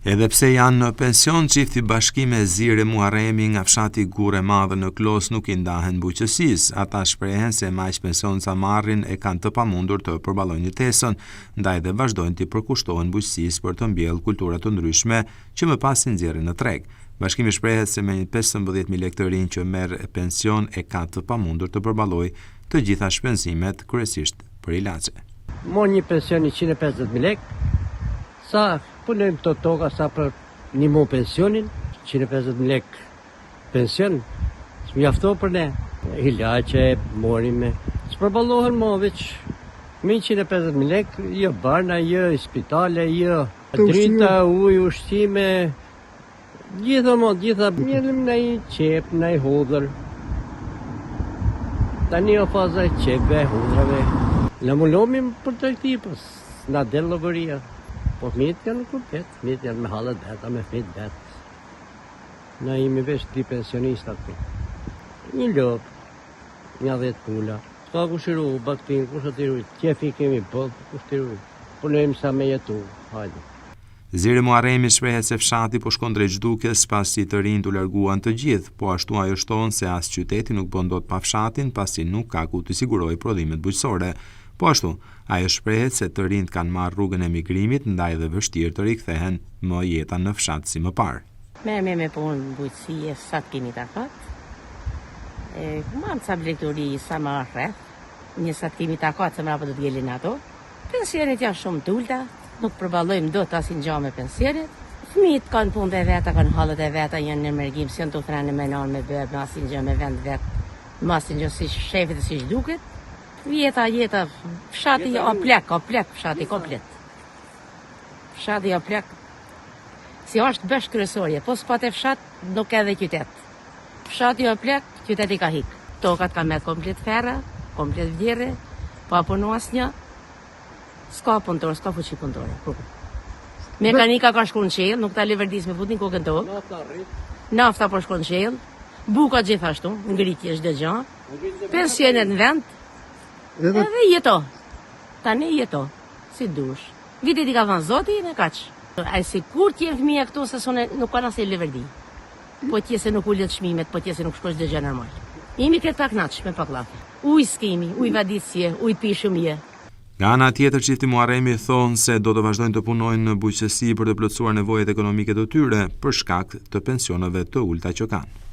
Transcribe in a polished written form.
Edhe pse janë në pension, çifti Bashkime Zire Muharremi nga fshati Gurë e Madhe në Klos nuk i ndahen bujqësisë. Ata shprehen se aq pension sa marrin e kanë të pamundur të përballojnë jetesën, ndaj dhe vazhdojnë të përkushtohen bujqësisë për të mbjellë kultura të ndryshme që më pas i nxjerrin në treg. Bashkimi shprehet se me 15.000 lekë të rinj që merr pension e ka të pamundur të përballojë të gjitha shpenzimet, kryesisht për ilaçe. Mor një pension 150.000 lekë, sa punojmë të toka sa për një muaj pensionin, 150.000 lekë pension, s'mjafto për ne. Ilaçe morim me, s'përballohen më veç me 150.000 lekë, jo barna, jo spitale, jo drita, ujë, ushqime, gjitha mjellim në i qep, në i hodër. Tani o faza i qepve, hodrave. Në mullomim për të këti, pas në del lëvëria. Po fëmijët janë komplet, fëmijët janë me halët veta, me fëmijët vetë. Na imi vesh 3 pensionistat për. Një lopë, një 10 pula. Ka kushiru, baktin, kushatiru, qefi kemi bëllë, kushtiru. Punojmë sa me jetu, hajde. Zire Muharremi shprehet se fshati po shkon drejt zhdukjes pasi të rinjt u larguan të gjithë, po ashtu ajo shton se as qyteti nuk bën dot pa fshatin pasi nuk ka ku të sigurojë prodhimet bujqësore. Po ashtu, ajo shprehet se të rinjt kanë marrë rrugën e migrimit, ndaj dhe vështirë të rikthehen më jeta në fshat si më parë. Me punë bujqësie sa të kemi takat. Manë ca blegtori sa më rreth, një sa të kemi takat se më apo do të gjelin ato. Pensionet janë shumë të ulta, nuk përballojmë dot asin gjë me pensionet. Fëmijët kanë punët e veta, kanë hallet e veta, janë në emergjim, si janë të frenë me nanë, me bebë, me asin gjë me vend vet, me asin gjë si shefit e si duket. Jeta, fshati o plek, fshati komplet. Fshati o plek. Si është bësh kryesorje, po s'pat e fshat, nuk edhe qytet. Fshati o plek, qyteti ka hik. Tokat ka met komplet ferra, komplet vjerë, pa punu asnjë. S'ka punëtor, s'ka fuqi punëtore. Mekanika ka shku në qelë, nuk ta liverdis me futin kokën tokë. Nafta po shku në qelë. Buka gjithashtu, ngritje çdo gjë. Pensionet në vend. Edhe jeto. Tani jeto, si dush. Vitet i ka thënë Zoti në kaq. Ai sikur të jenë fëmija këtu se nuk kanë asnjë liverdi. Po tje se nuk ulet çmimet, po tje se nuk shkoj çdo gjë normal. Jemi këtë pak naç me pak llafe. Ujë skemi, ujë vadisje, ujë pishëm je. Nga ana tjetër, çifti Muharremi thonë se do të vazhdojnë të punojnë në bujqësi për të plotësuar nevojat ekonomike të tyre për shkak të pensioneve të ulta që kanë.